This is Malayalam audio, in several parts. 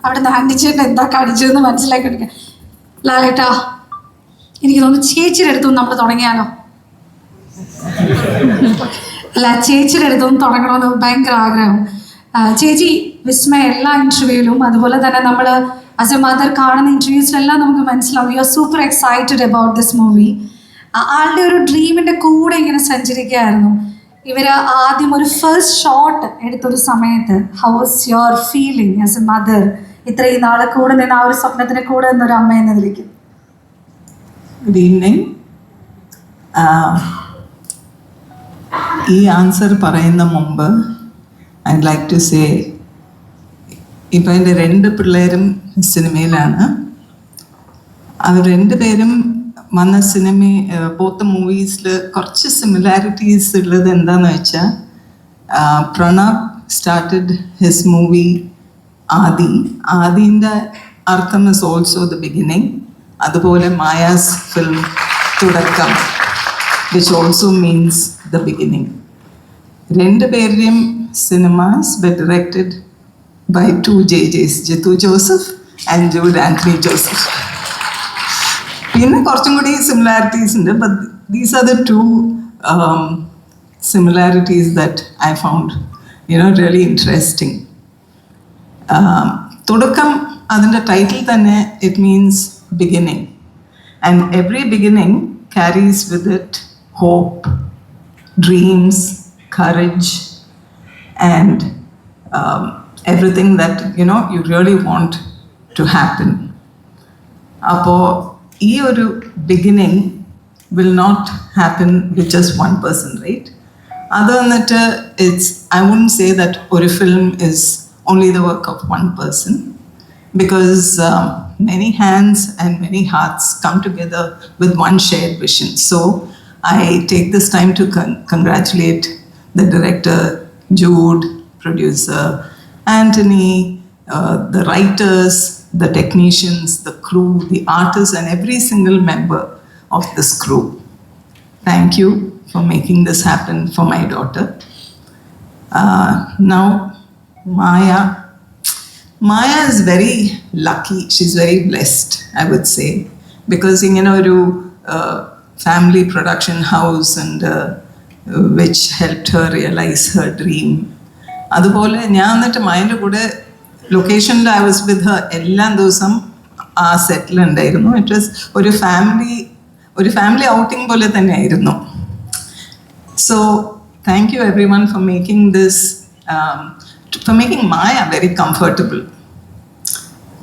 അവിടെ നിന്ന് ആൻറ്റിച്ചേട്ടൻ എന്താ കാണിച്ചതെന്ന് മനസ്സിലാക്കിയെടുക്കുക. ലാലേട്ടാ, എനിക്ക് തോന്നുന്നു ചേച്ചിയുടെ അടുത്തുനിന്ന് നമ്മൾ തുടങ്ങിയാലോ? അല്ല, ചേച്ചിയുടെ അടുത്തൊന്നും തുടങ്ങണമെന്ന് ഭയങ്കര ആഗ്രഹം. ചേച്ചി വിസ്മയ എല്ലാ ഇൻ്റർവ്യൂവിലും, അതുപോലെ തന്നെ നമ്മൾ ആസ് എ മദർ കാണുന്ന ഇൻ്റർവ്യൂസിലെല്ലാം നമുക്ക് മനസ്സിലാവും you are super excited about this movie. ആളുടെ ഒരു ഡ്രീമിൻ്റെ കൂടെ ഇങ്ങനെ സഞ്ചരിക്കുകയായിരുന്നു. ഇവർ ആദ്യം ഒരു ഫസ്റ്റ് ഷോട്ട് എടുത്തൊരു സമയത്ത് how was your feeling as A mother, ഇത്രയും നാളെ കൂടെ നിന്ന് ആ ഒരു സ്വപ്നത്തിന് കൂടെ നിന്നൊരു അമ്മ എന്ന നിലയ്ക്ക്? Good evening. ഈ ആൻസർ പറയുന്ന മുമ്പ് ഐഡ് ലൈക്ക് ടു സേ, ഇപ്പം എൻ്റെ 2 പിള്ളേരും സിനിമയിലാണ്. അവർ 2 പേരും വന്ന പോത്ത മൂവീസിൽ കുറച്ച് സിമിലാരിറ്റീസ് ഉള്ളത് എന്താണെന്ന് വെച്ചാൽ, പ്രണവ് സ്റ്റാർട്ടഡ് ഹിസ് മൂവി ആദിൻ്റെ അർത്ഥം ഇസ് ഓൾസോ ദ ബിഗിനിങ്. അതുപോലെ മായാസ് ഫിലിം തുടക്കം, which also means the beginning. 2 പേരുടെയും cinemas were directed by 2 JJs, Jitu Joseph and Jude Anthony Joseph. പിന്നെ കുറച്ചും കൂടി സിമിലാരിറ്റീസ് ഉണ്ട്, but these are the 2 similarities that I found, really interesting. തുടക്കം, അതിൻ്റെ ടൈറ്റിൽ തന്നെ it means beginning, and every beginning carries with it hope, dreams, courage, and everything that you really want to happen. അപ്പോൾ ഈ ഒരു beginning will not happen with just one person, right? അത് വന്നിട്ട് I wouldn't say that ഒരു film is only the work of one person, because many hands and many hearts come together with one shared vision. So I take this time to congratulate the director, Jude, producer Anthony, the writers, the technicians, the crew, the artists, and every single member of this crew. Thank you for making this happen for my daughter. Now, Maya is very lucky. She's very blessed, I would say, because ഒരു family production house and which helped her realize her dream. അതുപോലെ ഞാൻ എന്നിട്ട് മൈൻ്റെ കൂടെ ലൊക്കേഷനിൽ I was with her എല്ലാ ദിവസം ആ സെറ്റിലുണ്ടായിരുന്നു. ഇറ്റ് വാസ് ഒരു ഫാമിലി ഔട്ടിംഗ് പോലെ തന്നെ ആയിരുന്നു. So thank you every one for making this, for making Maya very comfortable.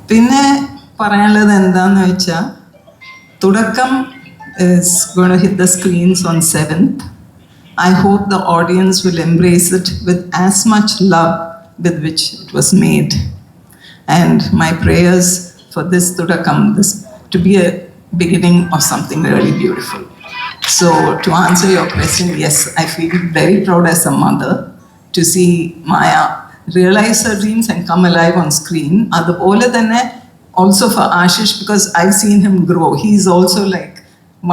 പിന്നെ പറയാനുള്ളത് എന്താണെന്ന് വെച്ചാൽ, തുടക്കം is going to hit the screens on 7th. I hope the audience will embrace it with as much love with which it was made. And my prayers for this Tudakam, this to be a beginning of something really beautiful. So to answer your question, yes, I feel very proud as a mother to see Maya realize her dreams and come alive on screen. Adupole thanne also for Ashish, because I've seen him grow. He's also like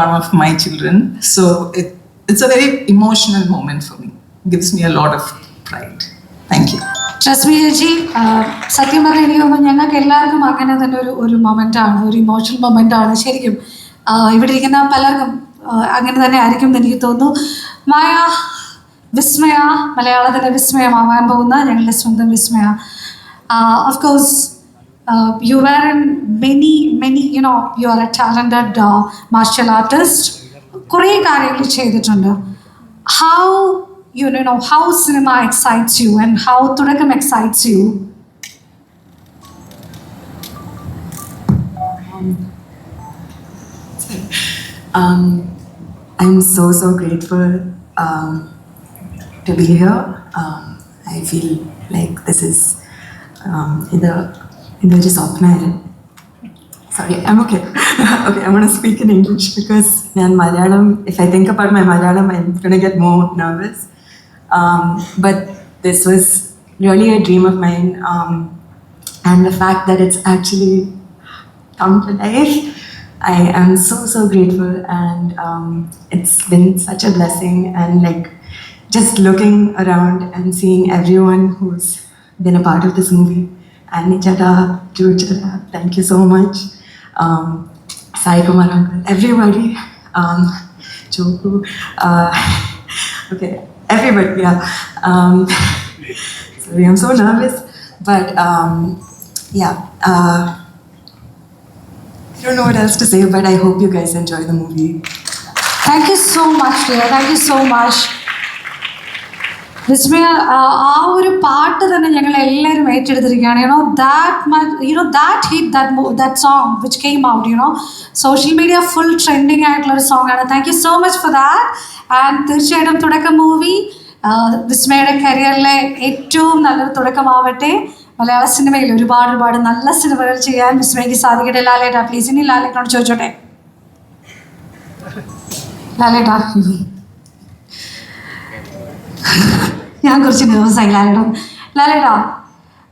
one of my children. So it's a very emotional moment for me. It gives me a lot of pride. Thank you. Rashmi ചേച്ചി, സത്യം പറഞ്ഞാൽ എനിക്ക് തോന്നുന്നു ഞങ്ങൾക്ക് എല്ലാവർക്കും അങ്ങനെ തന്നെ ഒരു മൊമെൻ്റാണ്, ഒരു ഇമോഷണൽ മൊമെൻ്റാണ് ശരിക്കും. ഇവിടെ ഇരിക്കുന്ന പലർക്കും അങ്ങനെ തന്നെ ആയിരിക്കും എന്ന് എനിക്ക് തോന്നുന്നു. മായ, വിസ്മയ, മലയാളത്തിലെ വിസ്മയമാവാൻ പോകുന്ന ഞങ്ങളുടെ സ്വന്തം Vismaya. Of course you were in many you are a talented martial artist. കുറേ കാര്യങ്ങൾ ചെയ്തിട്ടുണ്ട്. How how cinema excites you and how Tudakam excites you? I'm so grateful to be here. I feel like this is just സ്വപ്നമായിരുന്നു. Sorry, I'm okay. Okay, I'm going to speak in English because Malayalam, if I think about my Malayalam, I'm going to get more nervous. But this was really a dream of mine. And the fact that it's actually come to life, I am so grateful. And it's been such a blessing. And like just looking around and seeing everyone who's been a part of this movie Annie Chada, Jude Chada, thank you so much. Sai Kumar uncle, everybody, Choku, okay, everybody, yeah. Sorry, I'm so nervous, but yeah. I don't know what else to say, but I hope you guys enjoy the movie. Thank you so much, dear. Thank you so much. വിസ്മയ ആ ഒരു പാട്ട് തന്നെ ഞങ്ങൾ എല്ലാവരും ഏറ്റെടുത്തിരിക്കുകയാണ്. that song which came out, social media full trending ആയിട്ടുള്ള ഒരു സോങ് ആണ്. Thank you so much for that. And തീർച്ചയായിട്ടും തുടക്കം മൂവി വിസ്മയുടെ കരിയറിലെ ഏറ്റവും നല്ലൊരു തുടക്കമാവട്ടെ. മലയാള സിനിമയിൽ ഒരുപാട് നല്ല സിനിമകൾ ചെയ്യാൻ വിസ്മയ്ക്ക് സാധിക്കട്ടെ. ലാലേട്ടാ പ്ലീസ്. ഇനി ലാലേട്ടനോട് ചോദിച്ചോട്ടെ. ലാലേട്ടാ, ഞാൻ കുറച്ച് നെർവസായി ലാലേട്ടാ.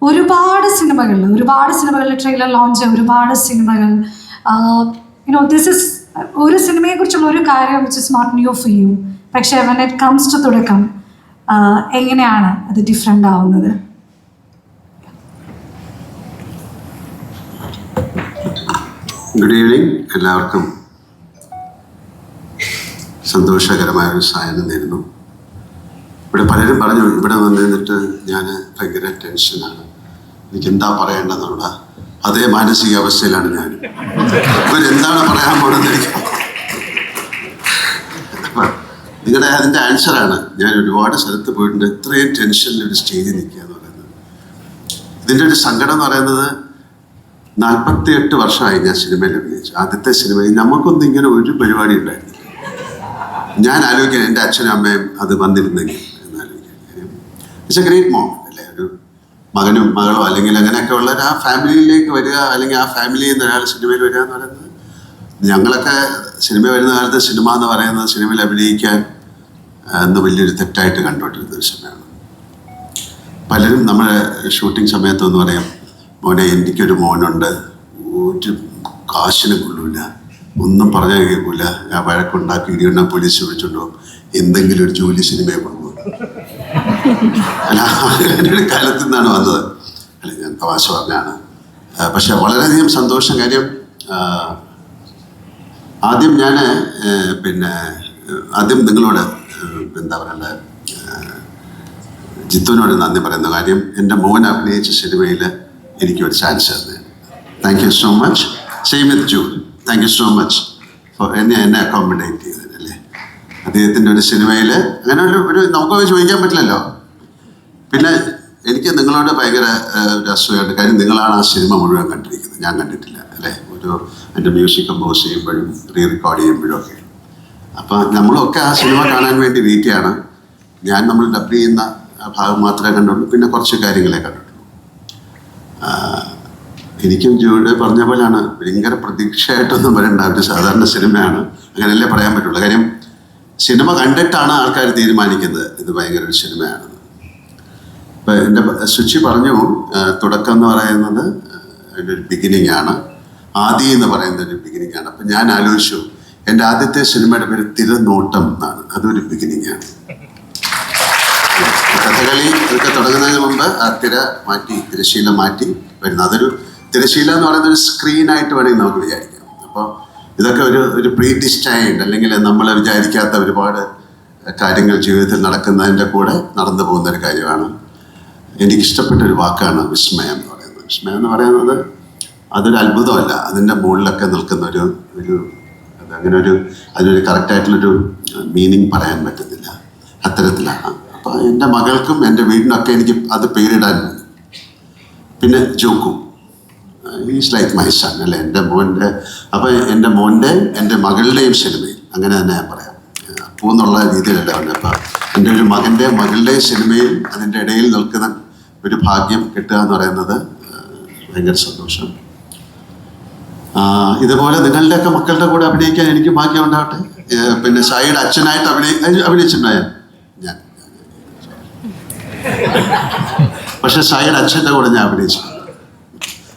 ഒരുപാട് സിനിമകളിൽ ട്രെയിലർ ലോഞ്ച്, ഒരുപാട് സിനിമകൾ. ദിസ് ഇസ് ഒരു സിനിമയെക്കുറിച്ചുള്ള ഒരു കാര്യം which is not new for you. പക്ഷേ വെൻ ഇറ്റ് കംസ് ടു തുടക്കം എങ്ങനെയാണ് അത് ഡിഫറെൻ്റ് ആവുന്നത്? Good evening. എല്ലാവർക്കും സന്തോഷകരമായ ഒരു സായനം നേരുന്നു. ഇവിടെ പലരും പറഞ്ഞു ഇവിടെ വന്നിരുന്നിട്ട് ഞാൻ ഭയങ്കര ടെൻഷനാണ്, എനിക്ക് എന്താ പറയേണ്ടതെന്നുള്ള അതേ മാനസികാവസ്ഥയിലാണ് ഞാൻ. ഇവരെന്താണ് പറയാൻ പോകുന്നത് എനിക്ക്. അപ്പം നിങ്ങളുടെ അതിൻ്റെ ആൻസറാണ്. ഞാൻ ഒരുപാട് സ്ഥലത്ത് പോയിട്ടുണ്ട്. ഇത്രയും ടെൻഷനിൽ ഒരു സ്റ്റേജിൽ നിൽക്കുക എന്ന് പറയുന്നത്. ഇതിൻ്റെ ഒരു സങ്കടം എന്ന് പറയുന്നത് 48 വർഷമായി ഞാൻ സിനിമയിൽ അഭിനയിച്ചു. ആദ്യത്തെ സിനിമയിൽ നമുക്കൊന്നും ഇങ്ങനെ ഒരു പരിപാടി ഉണ്ടായിരുന്നു. ഞാൻ ആലോചിക്കാൻ എൻ്റെ അച്ഛനും അമ്മയും അത് വന്നിരുന്നെങ്കിൽ എന്നാലോചിക്കാൻ. ഇറ്റ്സ് എ ഗ്രേറ്റ് മോമെന്റ് അല്ലേ? ഒരു മകനും മകളോ അല്ലെങ്കിൽ അങ്ങനെയൊക്കെ ഉള്ള ആ ഫാമിലിയിലേക്ക് വരിക, അല്ലെങ്കിൽ ആ ഫാമിലിയിൽ നിന്ന് ഒരാൾ സിനിമയിൽ വരിക എന്ന് പറയുന്നത്, ഞങ്ങളൊക്കെ സിനിമ വരുന്ന കാലത്ത് സിനിമ എന്ന് പറയുന്നത് സിനിമയിൽ അഭിനയിക്കാൻ എന്ന് വലിയൊരു തെറ്റായിട്ട് കണ്ടുകൊണ്ടിരുന്ന ഒരു സമയമാണ്. പലരും നമ്മുടെ ഷൂട്ടിംഗ് സമയത്തൊന്ന് പറയാം, മോനെ എനിക്കൊരു മോനുണ്ട്, ഒരു കാശിന് കൊള്ളൂല, ഒന്നും പറഞ്ഞാൽ കേൾക്കൂല, ഞാൻ വഴക്കുണ്ടാക്കി ഇടിയുണ്ട പോലീസ് വിളിച്ചുകൊണ്ടോ എന്തെങ്കിലും ഒരു ജോലി സിനിമയെ കൊടുക്കും. അല്ല, അങ്ങനെ ഒരു കാലത്ത് നിന്നാണ് വന്നത്. അല്ല, ഞാൻ തമാശ പറഞ്ഞാണ്. പക്ഷെ വളരെയധികം സന്തോഷം. കാര്യം ആദ്യം ഞാൻ ആദ്യം നിങ്ങളോട് എന്താ പറയണ്ടത്, ജിത്തുവിനോട് നന്ദി പറയുന്ന കാര്യം എൻ്റെ മോൻ അഭിനയിച്ച സിനിമയിൽ എനിക്കൊരു ചാൻസ് തന്നു. Thank you so much. Same with Jude. Thank you so much for എന്നെ അക്കോമഡേറ്റ് ചെയ്തതല്ലേ. അദ്ദേഹത്തിൻ്റെ ഒരു സിനിമയിൽ അങ്ങനെ ഒരു നമുക്ക് ചോദിക്കാൻ പറ്റില്ലല്ലോ. പിന്നെ എനിക്ക് നിങ്ങളോട് ഭയങ്കര ഒരു അസൂയുണ്ട്. കാര്യം നിങ്ങളാണ് ആ സിനിമ മുഴുവൻ കണ്ടിരിക്കുന്നത്, ഞാൻ കണ്ടിട്ടില്ല അല്ലേ. എൻ്റെ മ്യൂസിക് കമ്പോസ് ചെയ്യുമ്പോഴും റീറെക്കോർഡ് ചെയ്യുമ്പോഴും ഒക്കെ. അപ്പം നമ്മളൊക്കെ ആ സിനിമ കാണാൻ വേണ്ടി വെയിറ്റ് ചെയ്യാണ്. നമ്മൾ ഡബ് ചെയ്യുന്ന ഭാഗം മാത്രമേ കണ്ടുള്ളൂ, പിന്നെ കുറച്ച് കാര്യങ്ങളെ കണ്ടിട്ടുള്ളൂ. എനിക്കും ജൂഡ് പറഞ്ഞ പോലെയാണ്, ഭയങ്കര പ്രതീക്ഷയായിട്ടൊന്നും വരേണ്ട ഒരു സാധാരണ സിനിമയാണ്, അങ്ങനെയല്ലേ പറയാൻ പറ്റുള്ളൂ. കാര്യം സിനിമ കണ്ടിട്ടാണ് ആൾക്കാർ തീരുമാനിക്കുന്നത് ഇത് ഭയങ്കര ഒരു സിനിമയാണെന്ന്. ഇപ്പം എൻ്റെ സുചി പറഞ്ഞു, തുടക്കം എന്ന് പറയുന്നത് ഒരു ബിഗിനിങ് ആണ്, ആദി എന്ന് പറയുന്ന ഒരു ബിഗിനിങ് ആണ്. അപ്പം ഞാൻ ആലോചിച്ചു, എൻ്റെ ആദ്യത്തെ സിനിമയുടെ പേര് തിരനോട്ടം എന്നാണ്, അതൊരു ബിഗിനിങ് ആണ്. കഥകളി ഇതൊക്കെ തുടങ്ങുന്നതിന് മുമ്പ് ആ തിരശീല മാറ്റി വരുന്നത്, അതൊരു തിരശീല എന്ന് പറയുന്ന ഒരു സ്ക്രീനായിട്ട് വേണമെങ്കിൽ നമുക്ക് വിചാരിക്കാം. അപ്പോൾ ഇതൊക്കെ ഒരു പ്രീ ഡിസ്റ്റൈൻഡ് അല്ലെങ്കിൽ നമ്മൾ വിചാരിക്കാത്ത ഒരുപാട് കാര്യങ്ങൾ ജീവിതത്തിൽ നടക്കുന്നതിൻ്റെ കൂടെ നടന്നു പോകുന്ന ഒരു കാര്യമാണ്. എനിക്കിഷ്ടപ്പെട്ടൊരു വാക്കാണ് വിസ്മയം എന്ന് പറയുന്നത്. വിസ്മയം എന്ന് പറയുന്നത് അതൊരു അത്ഭുതമല്ല, അതിൻ്റെ മുകളിലൊക്കെ നിൽക്കുന്ന അതിനൊരു കറക്റ്റായിട്ടുള്ളൊരു മീനിങ് പറയാൻ പറ്റുന്നില്ല, അത്തരത്തിലാണ്. അപ്പോൾ എൻ്റെ മകൾക്കും എൻ്റെ വീടിനൊക്കെ എനിക്ക് അത് പേരിടാൻ വേണ്ടി. പിന്നെ ജോക്കു, ഈസ് ലൈക്ക് മൈ സൺ അല്ലേ, എൻ്റെ മോൻ്റെ. അപ്പോൾ എൻ്റെ മോൻ്റെ എൻ്റെ മകളുടെയും സിനിമയിൽ അങ്ങനെ തന്നെ ഞാൻ പറയാം, പൂന്നുള്ള രീതിയിലല്ല ഉണ്ട്. അപ്പോൾ എൻ്റെ ഒരു മകളുടെയും സിനിമയിൽ അതിൻ്റെ ഇടയിൽ നിൽക്കുന്ന ഒരു ഭാഗ്യം കിട്ടുക എന്ന് പറയുന്നത് ഭയങ്കര സന്തോഷം. ഇതുപോലെ നിങ്ങളുടെയൊക്കെ മക്കളുടെ കൂടെ അഭിനയിക്കാൻ എനിക്ക് ഭാഗ്യം ഉണ്ടാവട്ടെ. പിന്നെ സായിയുടെ അച്ഛനായിട്ട് അഭിനയിച്ചിട്ടുണ്ടായ ഞാൻ, പക്ഷെ സായിയുടെ അച്ഛൻ്റെ കൂടെ ഞാൻ അഭിനയിച്ചു,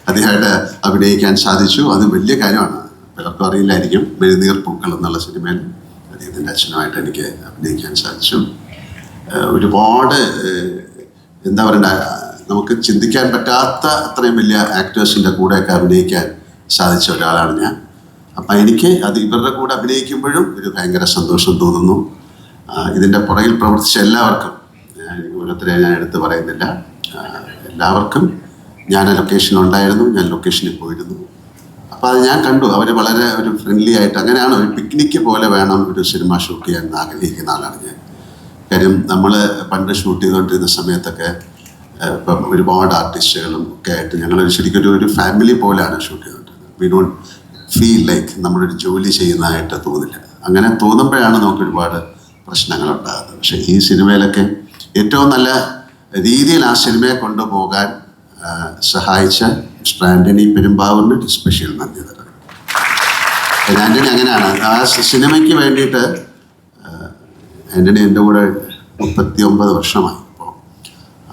അദ്ദേഹമായിട്ട് അഭിനയിക്കാൻ സാധിച്ചു. അത് വലിയ കാര്യമാണ്. പലർക്കും അറിയില്ലായിരിക്കും, മെഴുനീർ പൂക്കൾ എന്നുള്ള സിനിമയിൽ അദ്ദേഹത്തിൻ്റെ അച്ഛനുമായിട്ട് എനിക്ക് അഭിനയിക്കാൻ സാധിച്ചു. ഒരുപാട് എന്താ പറയണ്ട, നമുക്ക് ചിന്തിക്കാൻ പറ്റാത്ത അത്രയും വലിയ ആക്ടേഴ്സിൻ്റെ കൂടെയൊക്കെ അഭിനയിക്കാൻ സാധിച്ച ഒരാളാണ് ഞാൻ. അപ്പം എനിക്ക് അത് ഇവരുടെ കൂടെ അഭിനയിക്കുമ്പോഴും ഒരു ഭയങ്കര സന്തോഷം തോന്നുന്നു. ഇതിൻ്റെ പുറകിൽ പ്രവർത്തിച്ച എല്ലാവർക്കും ഓരോരുത്തരെ ഞാൻ എടുത്ത് പറയുന്നില്ല. എല്ലാവർക്കും ഞാൻ ലൊക്കേഷനിലുണ്ടായിരുന്നു, ഞാൻ ലൊക്കേഷനിൽ പോയിരുന്നു. അപ്പോൾ അത് ഞാൻ കണ്ടു. അവർ വളരെ ഒരു ഫ്രണ്ട്ലി ആയിട്ട്, അങ്ങനെയാണ് ഒരു പിക്നിക്ക് പോലെ വേണം ഒരു സിനിമ ഷൂട്ട് ചെയ്യാൻ ആഗ്രഹിക്കുന്ന ആളാണ് ഞാൻ. കാര്യം നമ്മൾ പണ്ട് ഷൂട്ട് ചെയ്തുകൊണ്ടിരുന്ന സമയത്തൊക്കെ ഇപ്പം ഒരുപാട് ആർട്ടിസ്റ്റുകളും ഒക്കെ ആയിട്ട് ഞങ്ങൾ ശരിക്കും ഒരു ഫാമിലി പോലെയാണ് ഷൂട്ട് ചെയ്തുകൊണ്ടിരുന്നത്. വി ഡോണ്ട് ഫീൽ ലൈക്ക് നമ്മളൊരു ജോലി ചെയ്യുന്നതായിട്ട് തോന്നില്ല. അങ്ങനെ തോന്നുമ്പോഴാണ് നമുക്ക് ഒരുപാട് പ്രശ്നങ്ങളുണ്ടാകുന്നത്. പക്ഷേ ഈ സിനിമയിലൊക്കെ ഏറ്റവും നല്ല രീതിയിൽ ആ സിനിമയെ കൊണ്ടുപോകാൻ സഹായിച്ച മിസ്റ്റർ ആൻ്റണി പെരുമ്പാവൂരിന് ഒരു സ്പെഷ്യൽ നന്ദി തരണം. ആൻ്റണി അങ്ങനെയാണ് ആ സിനിമയ്ക്ക് വേണ്ടിയിട്ട്. ആൻ്റണി എൻ്റെ കൂടെ 39 വർഷമായി. അപ്പോൾ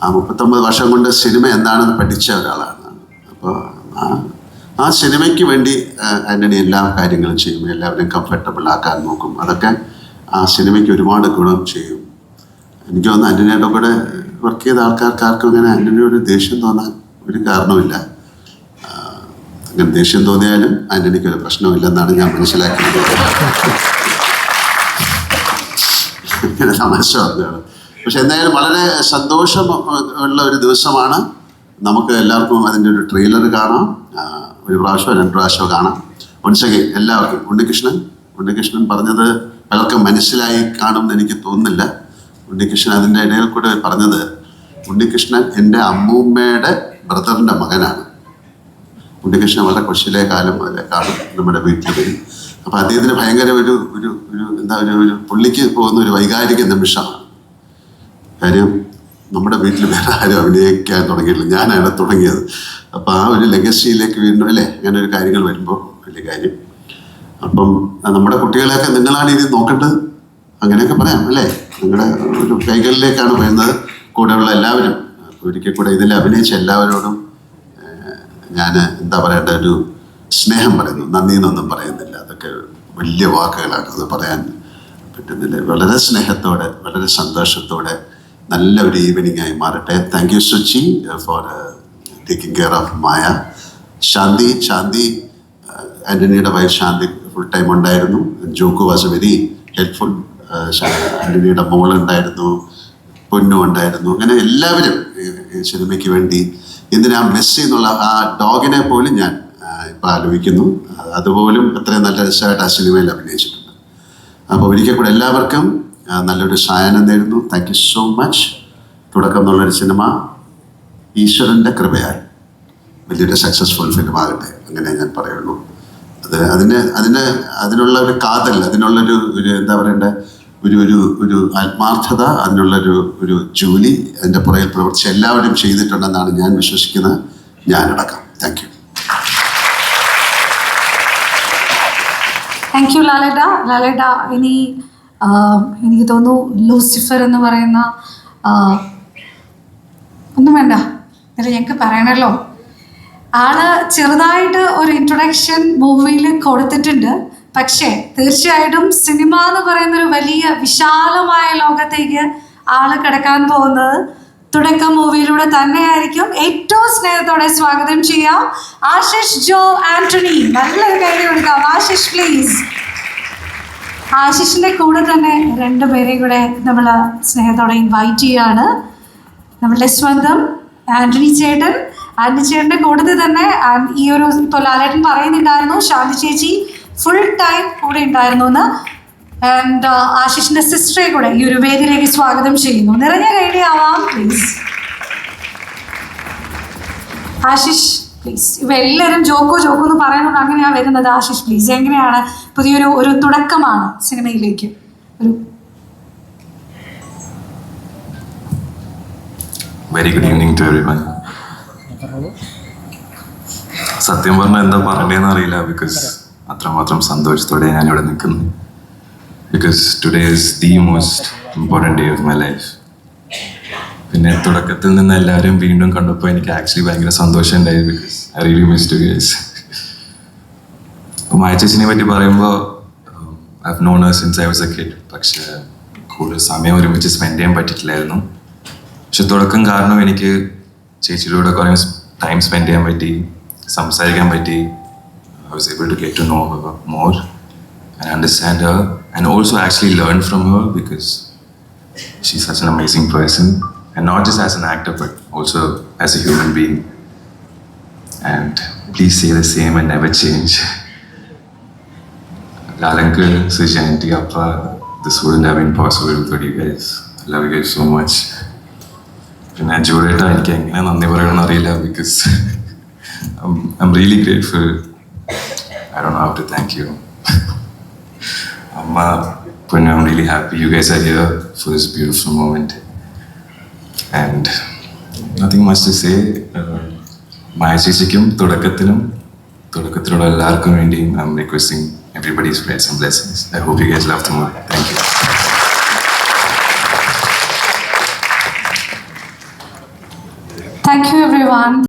ആ 39 വർഷം കൊണ്ട് സിനിമ എന്താണെന്ന് പഠിച്ച ഒരാളാണ്. അപ്പോൾ ആ സിനിമയ്ക്ക് വേണ്ടി ആൻ്റണി എല്ലാ കാര്യങ്ങളും ചെയ്യും, എല്ലാവരെയും കംഫർട്ടബിൾ ആക്കാൻ നോക്കും. അതൊക്കെ ആ സിനിമയ്ക്ക് ഒരുപാട് ഗുണം ചെയ്യും. എനിക്ക് തോന്നുന്നു ആൻ്റണിയുടെ കൂടെ വർക്ക് ചെയ്ത ആൾക്കാർക്കാർക്കും അങ്ങനെ ആൻ്റണിയോട് ദേഷ്യം തോന്നാൻ ഒരു കാരണമില്ല. അങ്ങനെ ദേഷ്യം തോന്നിയാലും ആൻ്റണിക്ക് ഒരു പ്രശ്നമില്ലെന്നാണ് ഞാൻ മനസ്സിലാക്കിയത്. ഇങ്ങനെ തമാശ പറഞ്ഞതാണ്. പക്ഷെ എന്തായാലും വളരെ സന്തോഷം ഉള്ള ഒരു ദിവസമാണ്. നമുക്ക് എല്ലാവർക്കും അതിൻ്റെ ഒരു ട്രെയിലർ കാണാം. ഒരു പ്രാവശ്യമോ 2 പ്രാവശ്യമോ കാണാം. വൺസ് അഗൈൻ എല്ലാവർക്കും ഉണ്ണികൃഷ്ണൻ പറഞ്ഞത് പലർക്കും മനസ്സിലായി കാണുമെന്ന് എനിക്ക് തോന്നുന്നില്ല. ഉണ്ണികൃഷ്ണൻ അതിൻ്റെ ഇടയിൽ കൂടെ പറഞ്ഞത്, ഉണ്ണികൃഷ്ണൻ എൻ്റെ അമ്മൂമ്മയുടെ ബ്രദറിൻ്റെ മകനാണ്. ഉണ്ണികൃഷ്ണൻ വളരെ കൊച്ചിലെ കാലം മുതലേ കാണും, നമ്മുടെ വീട്ടിൽ വരും. അപ്പോൾ അദ്ദേഹത്തിന് ഭയങ്കര ഒരു പുള്ളിക്ക് പോകുന്ന ഒരു വൈകാരിക നിമിഷമാണ്. കാര്യം നമ്മുടെ വീട്ടിൽ വേറെ ആരും അഭിനയിക്കാൻ തുടങ്ങിയിട്ടില്ല, ഞാനാണ് തുടങ്ങിയത്. അപ്പോൾ ആ ഒരു ലെഗസിയിലേക്ക് വീണ്ടും അല്ലേ അങ്ങനെ ഒരു കാര്യങ്ങൾ വരുമ്പോൾ വലിയ കാര്യം. അപ്പം നമ്മുടെ കുട്ടികളെയൊക്കെ നിങ്ങളാണ് ഇനി നോക്കേണ്ടത്, അങ്ങനെയൊക്കെ പറയാം അല്ലേ. നിങ്ങളുടെ ഒരു കൈകളിലേക്കാണ് വരുന്നത് കൂടെയുള്ള എല്ലാവരും. ഒരിക്കൽ കൂടെ ഇതിൽ അഭിനയിച്ച എല്ലാവരോടും ഞാൻ എന്താ പറയേണ്ട ഒരു സ്നേഹം പറയുന്നു. നന്ദി എന്നൊന്നും പറയുന്നില്ല, അതൊക്കെ വലിയ വാക്കുകളാണ്, അത് പറയാൻ പറ്റുന്നില്ല. വളരെ സ്നേഹത്തോടെ വളരെ സന്തോഷത്തോടെ നല്ല ഒരു ഈവനിങ് ആയി മാറട്ടെ. Thank you Suchi for taking care of Maya. Shanti ആൻ്റണിയുടെ വൈഫ് ശാന്തി ഫുൾ ടൈം ഉണ്ടായിരുന്നു. Joku was a very helpful. ആൻ്റണിയുടെ മോളുണ്ടായിരുന്നു, പൊന്നു ഉണ്ടായിരുന്നു. അങ്ങനെ എല്ലാവരും ഈ സിനിമയ്ക്ക് വേണ്ടി എന്തിനാ മെസ്സി എന്നുള്ള ആ ഡോഗിനെ പോലും ഞാൻ ഇപ്പം ആലോചിക്കുന്നു. അതുപോലും അത്രയും നല്ല രസമായിട്ട് ആ സിനിമയിൽ അഭിനയിച്ചിട്ടുണ്ട്. അപ്പോൾ ഒരിക്കൽ കൂടെ എല്ലാവർക്കും നല്ലൊരു സായനം നേരുന്നു. Thank you so much. തുടക്കം എന്നുള്ളൊരു സിനിമ ഈശ്വരൻ്റെ കൃപയാൽ വലിയൊരു സക്സസ്ഫുൾ ഫിലിം ആകട്ടെ, അങ്ങനെ ഞാൻ പറയുള്ളൂ. അതിനുള്ള ഒരു കാതൽ, അതിനുള്ളൊരു എന്താ പറയണ്ടേ, ഒരു ആത്മാർത്ഥത, അതിനുള്ളൊരു ജോലി അതിൻ്റെ പുറകിൽ പ്രവർത്തിച്ച് എല്ലാവരും ചെയ്തിട്ടുണ്ടെന്നാണ് ഞാൻ വിശ്വസിക്കുന്നത്, ഞാനടക്കം. Thank you. താങ്ക് യു ലാലേട്ട. ഇനി എനിക്ക് തോന്നുന്നു ലൂസിഫർ എന്ന് പറയുന്ന ഒന്നും വേണ്ട, അല്ല ഞങ്ങൾക്ക് പറയണല്ലോ. ആള് ചെറുതായിട്ട് ഒരു ഇൻട്രൊഡക്ഷൻ മൂവിയിൽ കൊടുത്തിട്ടുണ്ട്. പക്ഷേ തീർച്ചയായിട്ടും സിനിമ എന്ന് പറയുന്ന ഒരു വലിയ വിശാലമായ ലോകത്തേക്ക് ആള് കിടക്കാൻ പോകുന്നത് തുടക്കം മൂവിയിലൂടെ തന്നെയായിരിക്കും. ഏറ്റവും സ്നേഹത്തോടെ സ്വാഗതം ചെയ്യാം ആശിഷ് ജോ ആൻ്റണി. നല്ലൊരു കൈ കൊടുക്കാം. ആശിഷ് പ്ലീസ്. ആശിഷിൻ്റെ കൂടെ തന്നെ 2 പേരെയും കൂടെ നമ്മൾ സ്നേഹത്തോടെ ഇൻവൈറ്റ് ചെയ്യുകയാണ്. നമ്മളുടെ സ്വന്തം ആൻ്റണി ചേട്ടൻ്റെ കൂടെ തന്നെ ഈ ഒരു ഇപ്പോൾ ലാലേട്ടൻ പറയുന്നുണ്ടായിരുന്നു ശാന്തി ചേച്ചി ഫുൾ ടൈം കൂടെ ഉണ്ടായിരുന്നു എന്ന്. ആൻഡ് ആശിഷിൻ്റെ സിസ്റ്ററെ കൂടെ ഈ ഒരു വേദിയിലേക്ക് സ്വാഗതം ചെയ്യുന്നു. നിറഞ്ഞ കൈഡി ആവാം പ്ലീസ്. ആശിഷ് പ്ലീസ്. ഇവ എല്ലാവരും ജോക്കോ എന്ന് പറയുന്നത് അങ്ങനെയാണ് വരുന്നത്. ആശിഷ് പ്ലീസ്, എങ്ങനെയാണ് പുതിയൊരു തുടക്കമാണ് സിനിമയിലേക്ക് ഒരു very good evening to everyone. സത്യം പറഞ്ഞാൽ എന്താ പറയണേന്ന് അറിയില്ല, ബിക്കോസ് അത്രമാത്രം സന്തോഷത്തോടെ ഞാനിവിടെ നിൽക്കുന്നു. Because today is the most important day of my life. പിന്നെ തുടക്കത്തിൽ നിന്ന് എല്ലാവരും വീണ്ടും കണ്ടപ്പോൾ എനിക്ക് ആക്ച്വലി ഭയങ്കര സന്തോഷം ഉണ്ടായി. Because I really miss to guys. Maya ചേച്ചിനെ പറ്റി പറയുമ്പോൾ I have known her since I was a kid. പക്ഷേ കൂടുതൽ സമയം ഒരുമിച്ച് സ്പെൻഡ് ചെയ്യാൻ പറ്റിയിട്ടില്ലായിരുന്നു. പക്ഷെ തുടക്കം കാരണം എനിക്ക് ചേച്ചിയുടെ കൂടെ കുറേ ടൈം സ്പെൻഡ് ചെയ്യാൻ പറ്റി, സംസാരിക്കാൻ പറ്റി. I was able to get to know her more and understand her and also actually learn from her because she's such an amazing person, and not just as an actor but also as a human being. And please say the same and never change. Lalanku, Sujanti, Appa, this wouldn't have been possible without you guys. I love you guys so much. പിന്നെ ജൂഡേട്ടാ എനിക്ക് എങ്ങനെ നന്ദി പറയണമെന്ന് അറിയില്ല because I'm really grateful. I don't know how to thank you. Amma, I'm really happy you guys are here for this beautiful moment. And nothing much to say. Maya ചേച്ചിക്കും തുടക്കത്തിലുള്ള എല്ലാവർക്കും വേണ്ടിയും I'm requesting everybody's prayers and blessings. I hope you guys love the movie. Thank you. Thank you everyone.